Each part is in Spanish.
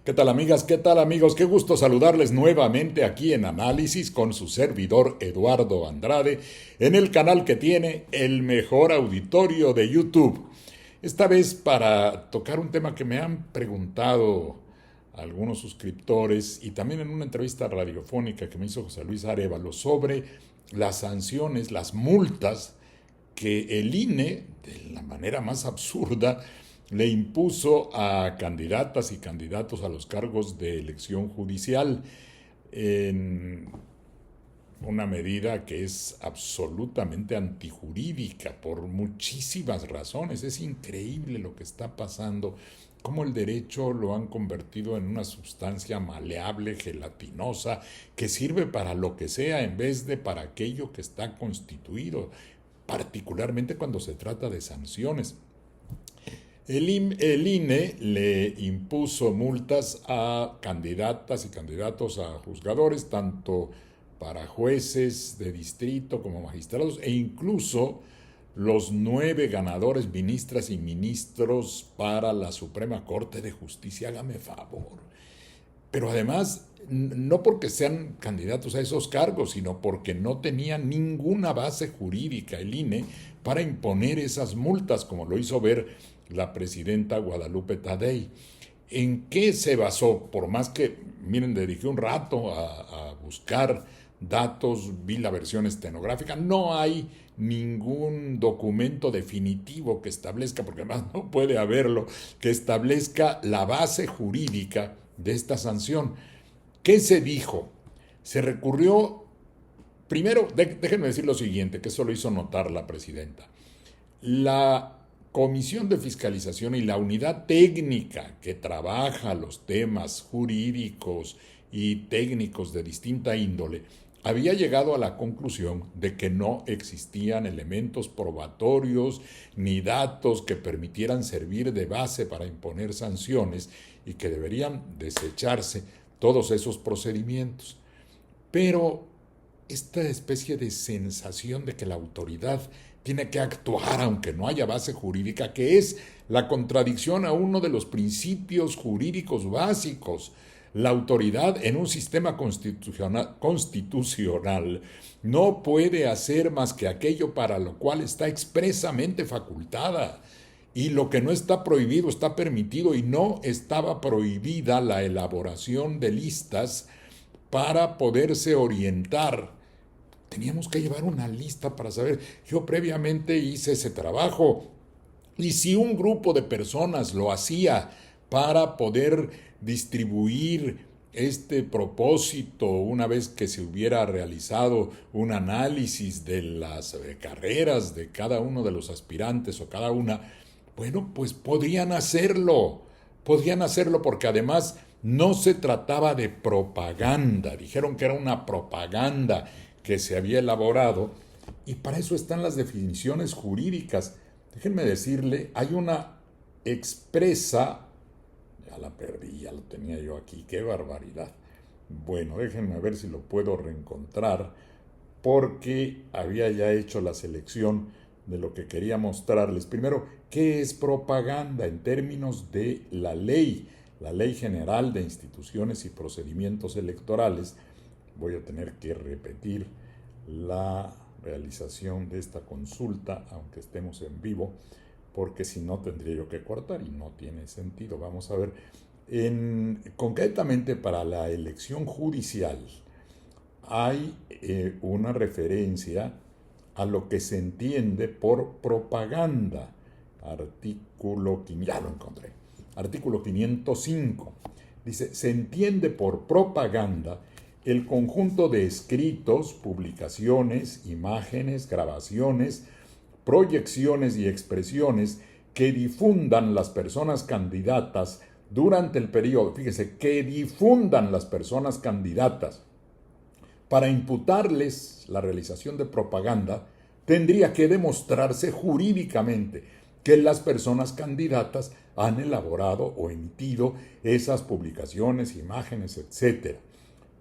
¿Qué tal amigas? ¿Qué tal amigos? Qué gusto saludarles nuevamente aquí en Análisis con su servidor Eduardo Andrade en el canal que tiene el mejor auditorio de YouTube. Esta vez para tocar un tema que me han preguntado algunos suscriptores y también en una entrevista radiofónica que me hizo José Luis Arévalo sobre las sanciones, las multas que el INE, de la manera más absurda, le impuso a candidatas y candidatos a los cargos de elección judicial en una medida que es absolutamente antijurídica por muchísimas razones. Es increíble lo que está pasando, cómo el derecho lo han convertido en una sustancia maleable, gelatinosa, que sirve para lo que sea en vez de para aquello que está constituido, particularmente cuando se trata de sanciones. El INE le impuso multas a candidatas y candidatos a juzgadores, tanto para jueces de distrito como magistrados, e incluso los 9 ganadores, ministras y ministros para la Suprema Corte de Justicia. Hágame favor. Pero además, no porque sean candidatos a esos cargos, sino porque no tenían ninguna base jurídica el INE para imponer esas multas, como lo hizo ver la presidenta Guadalupe Tadei. ¿En qué se basó? Por más que, miren, dediqué un rato a buscar datos, vi la versión estenográfica, no hay ningún documento definitivo que establezca, porque además no puede haberlo, que establezca la base jurídica de esta sanción. ¿Qué se dijo? Se recurrió, primero, déjenme decir lo siguiente, que eso lo hizo notar la presidenta. La Comisión de Fiscalización y la unidad técnica que trabaja los temas jurídicos y técnicos de distinta índole había llegado a la conclusión de que no existían elementos probatorios ni datos que permitieran servir de base para imponer sanciones y que deberían desecharse todos esos procedimientos. Pero esta especie de sensación de que la autoridad tiene que actuar aunque no haya base jurídica, que es la contradicción a uno de los principios jurídicos básicos. La autoridad en un sistema constitucional no puede hacer más que aquello para lo cual está expresamente facultada. Y lo que no está prohibido está permitido, y no estaba prohibida la elaboración de listas para poderse orientar. Teníamos que llevar una lista para saber. Yo previamente hice ese trabajo. Y si un grupo de personas lo hacía para poder distribuir este propósito una vez que se hubiera realizado un análisis de las carreras de cada uno de los aspirantes o cada una, bueno, pues podrían hacerlo porque además no se trataba de propaganda, dijeron que era una propaganda que se había elaborado, y para eso están las definiciones jurídicas. Déjenme decirle, hay una expresa, ya la perdí, ya lo tenía yo aquí, qué barbaridad. Bueno, déjenme ver si lo puedo reencontrar, porque había ya hecho la selección de lo que quería mostrarles. Primero, ¿qué es propaganda en términos de la Ley General de Instituciones y Procedimientos Electorales? Voy a tener que repetir la realización de esta consulta, aunque estemos en vivo, porque si no tendría yo que cortar y no tiene sentido. Vamos a ver, concretamente para la elección judicial hay una referencia a lo que se entiende por propaganda. Artículo, ya lo encontré, artículo 505. Dice, se entiende por propaganda el conjunto de escritos, publicaciones, imágenes, grabaciones, proyecciones y expresiones que difundan las personas candidatas durante el periodo, fíjese, que difundan las personas candidatas. Para imputarles la realización de propaganda, tendría que demostrarse jurídicamente que las personas candidatas han elaborado o emitido esas publicaciones, imágenes, etc.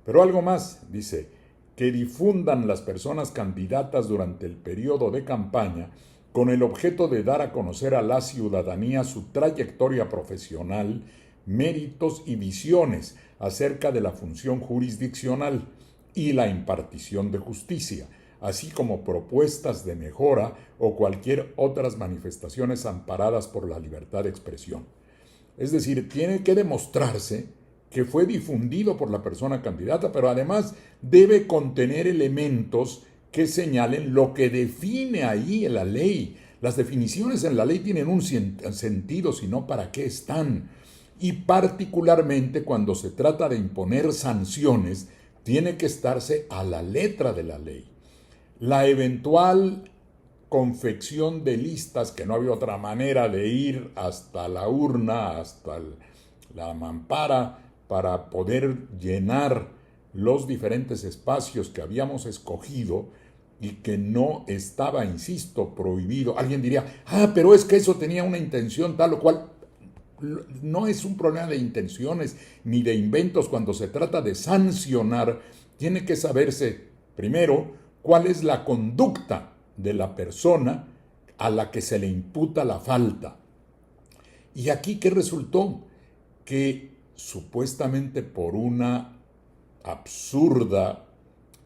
Pero algo más, dice, que difundan las personas candidatas durante el periodo de campaña con el objeto de dar a conocer a la ciudadanía su trayectoria profesional, méritos y visiones acerca de la función jurisdiccional y la impartición de justicia, así como propuestas de mejora o cualquier otras manifestaciones amparadas por la libertad de expresión. Es decir, tiene que demostrarse que fue difundido por la persona candidata, pero además debe contener elementos que señalen lo que define ahí en la ley. Las definiciones en la ley tienen un sentido, sino para qué están. Y particularmente cuando se trata de imponer sanciones, tiene que estarse a la letra de la ley. La eventual confección de listas, que no había otra manera de ir hasta la urna, hasta la mampara, para poder llenar los diferentes espacios que habíamos escogido y que no estaba, insisto, prohibido. Alguien diría, pero es que eso tenía una intención tal o cual. No es un problema de intenciones ni de inventos. Cuando se trata de sancionar, tiene que saberse, primero, cuál es la conducta de la persona a la que se le imputa la falta. ¿Y aquí qué resultó? Que supuestamente por una absurda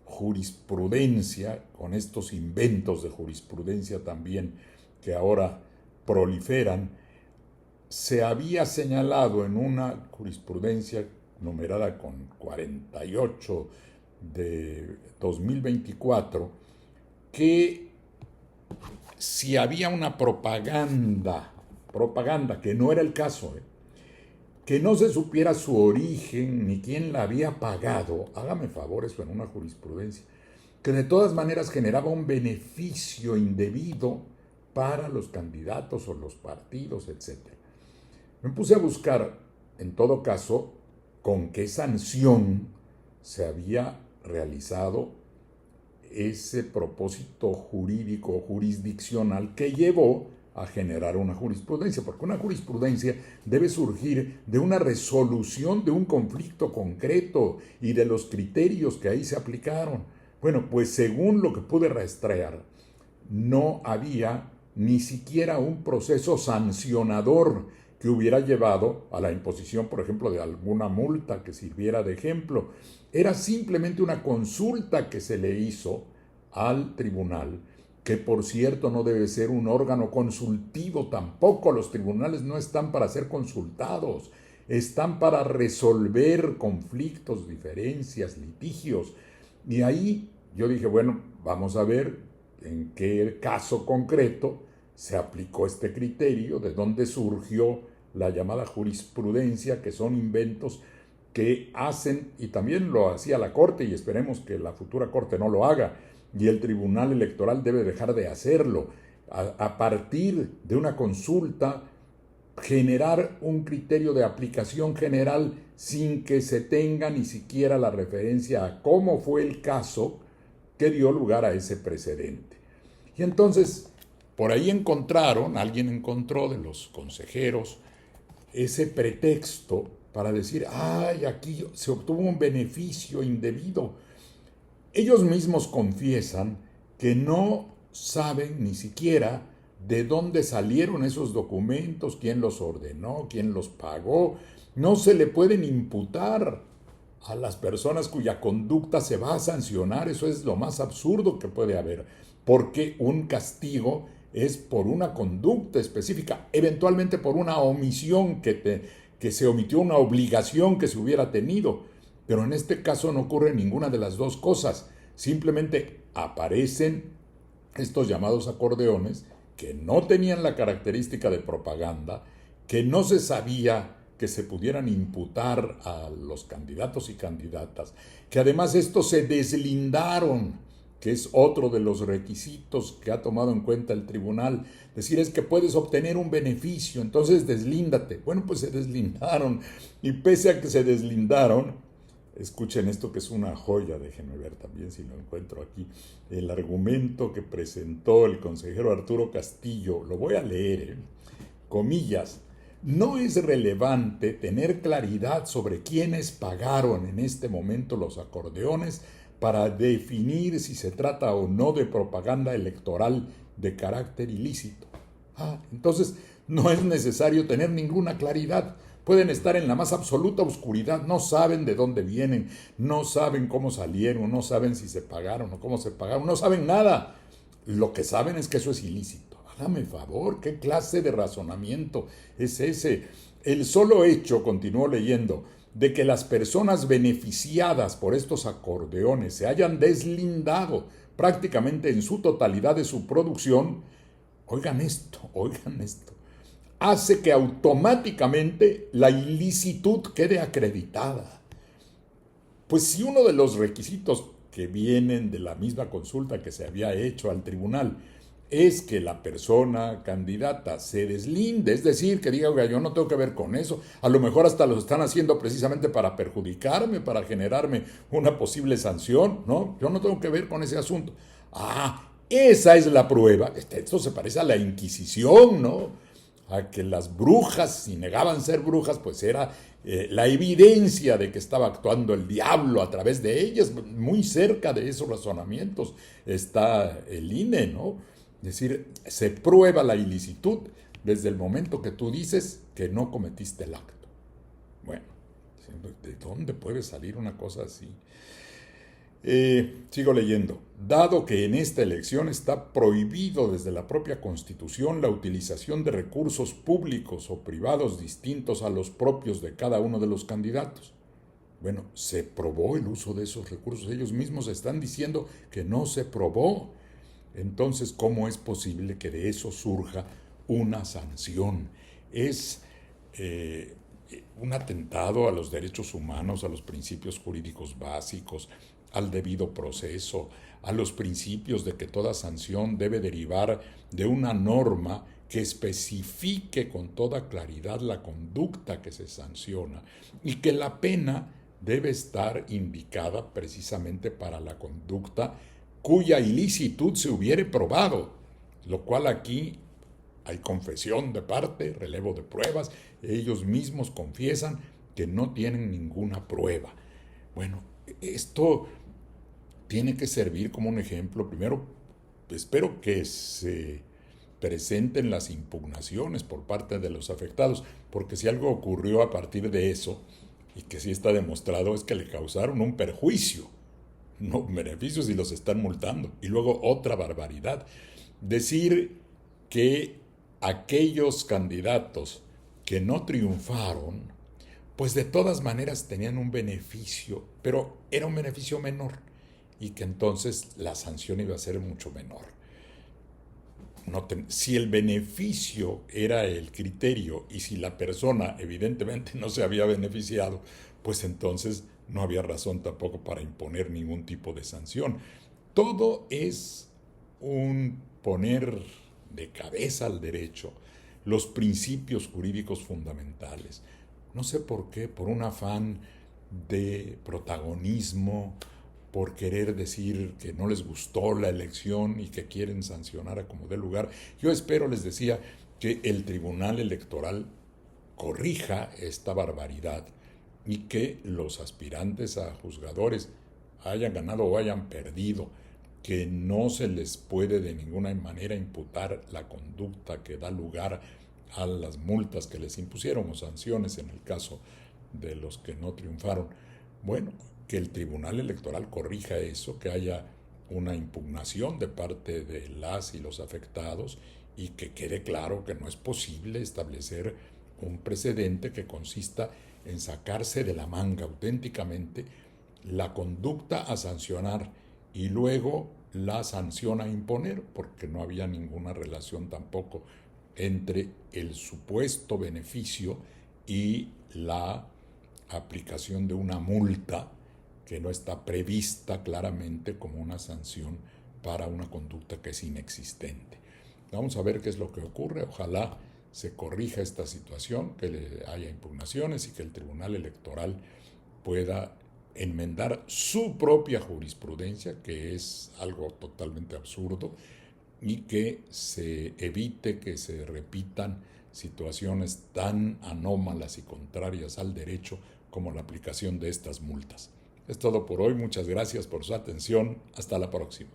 jurisprudencia, con estos inventos de jurisprudencia también que ahora proliferan, se había señalado en una jurisprudencia numerada con 48 de 2024 que si había una propaganda, que no era el caso, que no se supiera su origen ni quién la había pagado, hágame favor, eso en una jurisprudencia, que de todas maneras generaba un beneficio indebido para los candidatos o los partidos, etc. Me puse a buscar, en todo caso, con qué sanción se había realizado ese propósito jurídico jurisdiccional que llevó a generar una jurisprudencia, porque una jurisprudencia debe surgir de una resolución de un conflicto concreto y de los criterios que ahí se aplicaron. Bueno, pues según lo que pude rastrear, no había ni siquiera un proceso sancionador que hubiera llevado a la imposición, por ejemplo, de alguna multa que sirviera de ejemplo. Era simplemente una consulta que se le hizo al tribunal, que por cierto no debe ser un órgano consultivo tampoco. Los tribunales no están para ser consultados, están para resolver conflictos, diferencias, litigios. Y ahí yo dije, bueno, vamos a ver en qué caso concreto se aplicó este criterio, de dónde surgió la llamada jurisprudencia, que son inventos que hacen, y también lo hacía la Corte, y esperemos que la futura Corte no lo haga, y el Tribunal Electoral debe dejar de hacerlo, a partir de una consulta, generar un criterio de aplicación general sin que se tenga ni siquiera la referencia a cómo fue el caso que dio lugar a ese precedente. Y entonces, por ahí alguien encontró de los consejeros ese pretexto para decir, aquí se obtuvo un beneficio indebido. Ellos mismos confiesan que no saben ni siquiera de dónde salieron esos documentos, quién los ordenó, quién los pagó. No se le pueden imputar a las personas cuya conducta se va a sancionar. Eso es lo más absurdo que puede haber, porque un castigo es por una conducta específica, eventualmente por una omisión que se omitió, una obligación que se hubiera tenido. Pero en este caso no ocurre ninguna de las dos cosas. Simplemente aparecen estos llamados acordeones que no tenían la característica de propaganda, que no se sabía que se pudieran imputar a los candidatos y candidatas, que además estos se deslindaron, que es otro de los requisitos que ha tomado en cuenta el tribunal. Decir, es que puedes obtener un beneficio, entonces deslíndate. Bueno, pues se deslindaron, y pese a que se deslindaron, escuchen esto que es una joya, déjenme ver también si lo encuentro aquí, el argumento que presentó el consejero Arturo Castillo, lo voy a leer, comillas: no es relevante tener claridad sobre quiénes pagaron en este momento los acordeones para definir si se trata o no de propaganda electoral de carácter ilícito. Entonces no es necesario tener ninguna claridad, pueden estar en la más absoluta oscuridad, no saben de dónde vienen, no saben cómo salieron, no saben si se pagaron o cómo se pagaron, no saben nada. Lo que saben es que eso es ilícito. Hágame favor, ¿qué clase de razonamiento es ese? El solo hecho, continuó leyendo, de que las personas beneficiadas por estos acordeones se hayan deslindado prácticamente en su totalidad de su producción, oigan esto, hace que automáticamente la ilicitud quede acreditada. Pues si uno de los requisitos que vienen de la misma consulta que se había hecho al tribunal es que la persona candidata se deslinde, es decir, que diga, oiga, yo no tengo que ver con eso, a lo mejor hasta lo están haciendo precisamente para perjudicarme, para generarme una posible sanción, ¿no? Yo no tengo que ver con ese asunto. Ah, esa es la prueba. Esto se parece a la Inquisición, ¿no? A que las brujas, si negaban ser brujas, pues era la evidencia de que estaba actuando el diablo a través de ellas. Muy cerca de esos razonamientos está el INE, ¿no? Es decir, se prueba la ilicitud desde el momento que tú dices que no cometiste el acto. Bueno, ¿de dónde puede salir una cosa así? Sigo leyendo. Dado que en esta elección está prohibido desde la propia Constitución la utilización de recursos públicos o privados distintos a los propios de cada uno de los candidatos. Bueno, se probó el uso de esos recursos. Ellos mismos están diciendo que no se probó. Entonces, ¿cómo es posible que de eso surja una sanción? Es un atentado a los derechos humanos, a los principios jurídicos básicos, al debido proceso, a los principios de que toda sanción debe derivar de una norma que especifique con toda claridad la conducta que se sanciona y que la pena debe estar indicada precisamente para la conducta cuya ilicitud se hubiere probado, lo cual aquí hay confesión de parte, relevo de pruebas, ellos mismos confiesan que no tienen ninguna prueba. Bueno, esto tiene que servir como un ejemplo. Primero, espero que se presenten las impugnaciones por parte de los afectados, porque si algo ocurrió a partir de eso, y que sí está demostrado, es que le causaron un perjuicio, no beneficios, y los están multando. Y luego otra barbaridad, decir que aquellos candidatos que no triunfaron, pues de todas maneras tenían un beneficio, pero era un beneficio menor, y que entonces la sanción iba a ser mucho menor. Si el beneficio era el criterio y si la persona evidentemente no se había beneficiado, pues entonces no había razón tampoco para imponer ningún tipo de sanción. Todo es un poner de cabeza al derecho los principios jurídicos fundamentales. No sé por qué, por un afán de protagonismo, por querer decir que no les gustó la elección y que quieren sancionar a como dé lugar. Yo espero, les decía, que el Tribunal Electoral corrija esta barbaridad y que los aspirantes a juzgadores hayan ganado o hayan perdido, que no se les puede de ninguna manera imputar la conducta que da lugar a las multas que les impusieron o sanciones en el caso de los que no triunfaron. Bueno, que el Tribunal Electoral corrija eso, que haya una impugnación de parte de las y los afectados y que quede claro que no es posible establecer un precedente que consista en sacarse de la manga auténticamente la conducta a sancionar y luego la sanción a imponer, porque no había ninguna relación tampoco entre el supuesto beneficio y la aplicación de una multa que no está prevista claramente como una sanción para una conducta que es inexistente. Vamos a ver qué es lo que ocurre. Ojalá se corrija esta situación, que haya impugnaciones y que el Tribunal Electoral pueda enmendar su propia jurisprudencia, que es algo totalmente absurdo, y que se evite que se repitan situaciones tan anómalas y contrarias al derecho como la aplicación de estas multas. Es todo por hoy, muchas gracias por su atención, hasta la próxima.